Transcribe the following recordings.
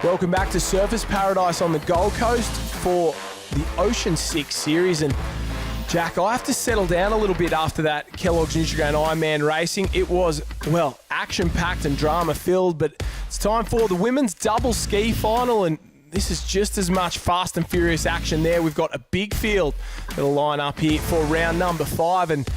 Welcome back to Surfers Paradise on the Gold Coast for the Ocean6 series. And Jack, I have to settle down a little bit after that Kellogg's Nutrigrain Ironman racing. It was, well, action-packed and drama-filled, but it's time for the women's double ski final, and this is just as much fast and furious action there. We've got a big field that'll line up here for round number 5, and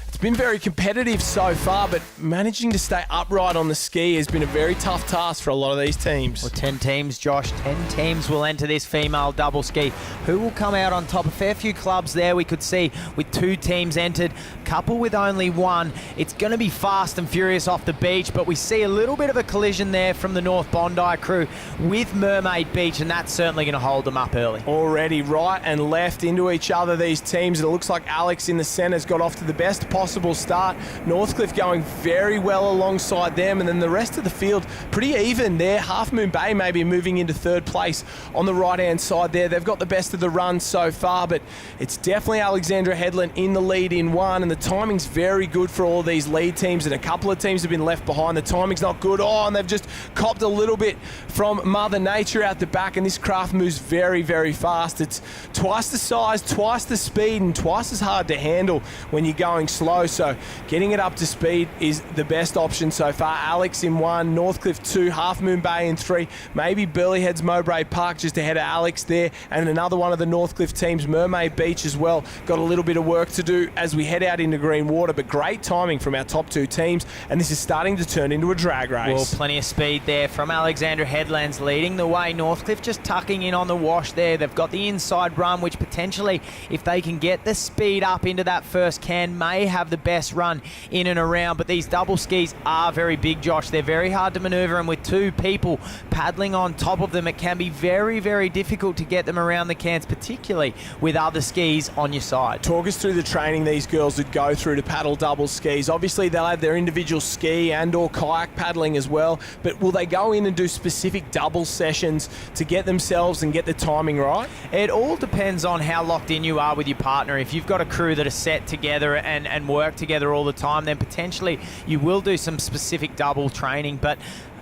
it's been very competitive so far, but managing to stay upright on the ski has been a very tough task for a lot of these teams. Well, 10 teams, Josh. 10 teams will enter this female double ski. Who will come out on top? A fair few clubs there we could see with 2 teams entered, couple with only 1. It's going to be fast and furious off the beach, but we see a little bit of a collision there from the North Bondi crew with Mermaid Beach, and that's certainly going to hold them up early. Already right and left into each other, these teams. It looks like Alex in the centre has got off to the best possible start. Northcliffe going very well alongside them, and then the rest of the field pretty even there. Half Moon Bay maybe moving into 3rd place on the right hand side there. They've got the best of the run so far, but it's definitely Alexandra Headland in the lead in 1, and the timing's very good for all these lead teams, and a couple of teams have been left behind. The timing's not good. And they've just copped a little bit from Mother Nature out the back, and this craft moves very, very fast. It's twice the size, twice the speed, and twice as hard to handle when you're going slow. So getting it up to speed is the best option so far. Alex in 1, Northcliffe 2, Half Moon Bay in 3, maybe Burleyheads Mowbray Park just ahead of Alex there, and another one of the Northcliffe teams, Mermaid Beach as well. Got a little bit of work to do as we head out into green water, but great timing from our top 2 teams, and this is starting to turn into a drag race. Well, plenty of speed there from Alexandra Headlands leading the way. Northcliffe just tucking in on the wash there. They've got the inside run, which potentially, if they can get the speed up into that first can, may have the best run in and around. But these double skis are very big, Josh. They're very hard to maneuver, and with 2 people paddling on top of them, it can be very, very difficult to get them around the cans, particularly with other skis on your side. Talk us through the training these girls would go through to paddle double skis. Obviously, they'll have their individual ski and or kayak paddling as well, but will they go in and do specific double sessions to get themselves and get the timing right? It all depends on how locked in you are with your partner. If you've got a crew that are set together and work together all the time, then potentially you will do some specific double training. But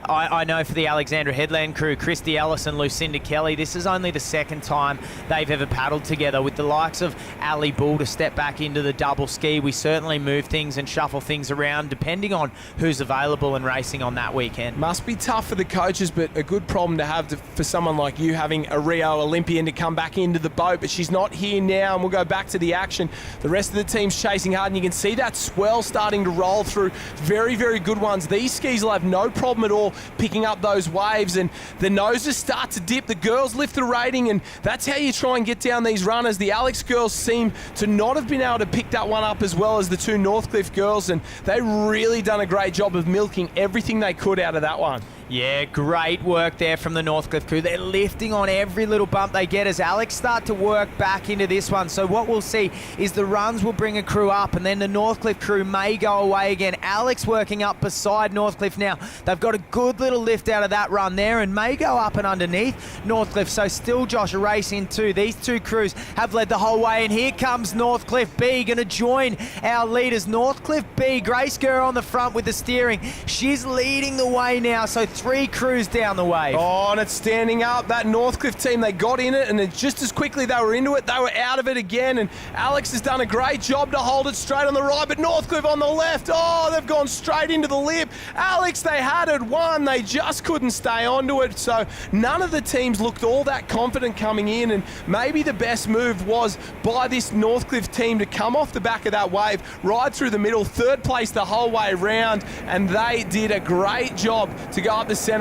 I know for the Alexandra Headland crew, Christy Ellis and Lucinda Kelly, this is only the 2nd time they've ever paddled together. With the likes of Ali Bull to step back into the double ski, we certainly move things and shuffle things around depending on who's available and racing on that weekend. Must be tough for the coaches, but a good problem to have for someone like you, having a Rio Olympian to come back into the boat, but she's not here now, and we'll go back to the action. The rest of the team's chasing hard, and you can see that swell starting to roll through. Very, very good ones. These skis will have no problem at all picking up those waves, and the noses start to dip. The girls lift the rating, and that's how you try and get down these runners. The Alex girls seem to not have been able to pick that one up as well as the 2 Northcliffe girls, and they really done a great job of milking everything they could out of that one. Yeah, great work there from the Northcliffe crew. They're lifting on every little bump they get as Alex start to work back into this one. So what we'll see is the runs will bring a crew up, and then the Northcliffe crew may go away again. Alex working up beside Northcliffe now. They've got a good little lift out of that run there and may go up and underneath Northcliffe. So still, Josh, a race in 2. These 2 crews have led the whole way, and here comes Northcliffe B going to join our leaders. Northcliffe B, Grace Gurr on the front with the steering. She's leading the way now. So 3 crews down the wave. Oh, and it's standing up. That Northcliffe team, they got in it, and then just as quickly they were into it, they were out of it again, and Alex has done a great job to hold it straight on the right, but Northcliffe on the left, oh, they've gone straight into the lip. Alex, they had it won. They just couldn't stay onto it, so none of the teams looked all that confident coming in, and maybe the best move was by this Northcliffe team to come off the back of that wave, ride through the middle, 3rd place the whole way round, and they did a great job to go up the centre.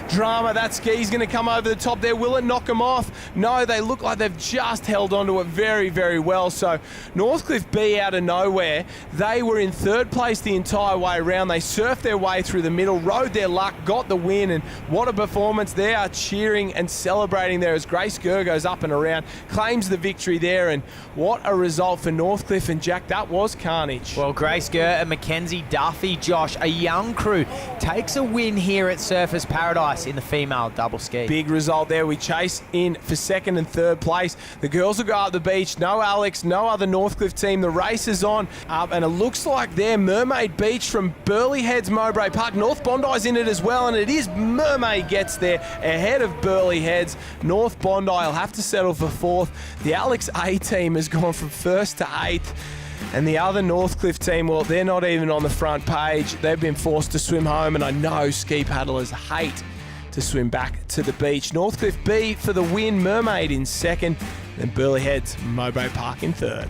Drama. That ski's going to come over the top there. Will it knock them off? No, they look like they've just held onto it very, very well. So Northcliffe B out of nowhere, they were in 3rd place the entire way around. They surfed their way through the middle, rode their luck, got the win, and what a performance. They are cheering and celebrating there as Grace Gurr goes up and around, claims the victory there, and what a result for Northcliffe. And Jack, that was carnage. Well, Grace Gurr and Mackenzie Duffy, Josh, a young crew, takes a win here at at Surfers Paradise in the female double ski. Big result there. We chase in for second and third place. The girls will go up the beach. No Alex, no other Northcliffe team. The race is on up, and it looks like there Mermaid Beach from Burleigh Heads Mowbray Park. North Bondi's in it as well, and it is Mermaid gets there ahead of Burleigh Heads. North Bondi will have to settle for fourth. The Alex A team has gone from first to eighth. And the other Northcliffe team, well, they're not even on the front page. They've been forced to swim home, and I know ski paddlers hate to swim back to the beach. Northcliffe B for the win, Mermaid in second, then Burleigh Heads, Mowbray Park in third.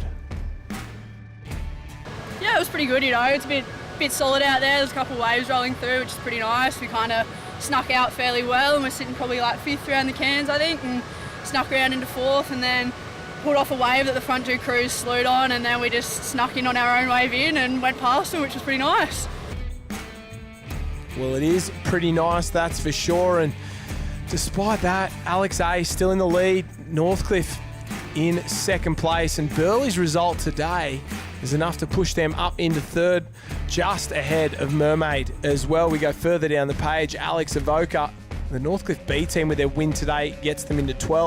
Yeah, it was pretty good, you know. It's a bit solid out there. There's a couple of waves rolling through, which is pretty nice. We kind of snuck out fairly well, and we're sitting probably like fifth around the cans, I think, and snuck around into fourth, and then pulled off a wave that the front two crews slewed on, and then we just snuck in on our own wave in and went past them, which was pretty nice. Well, it is pretty nice, that's for sure. And despite that, Alex A still in the lead. Northcliffe in second place, and Burleigh's result today is enough to push them up into third, just ahead of Mermaid as well. We go further down the page. Alex Avoca, the Northcliffe B team with their win today, gets them into 12.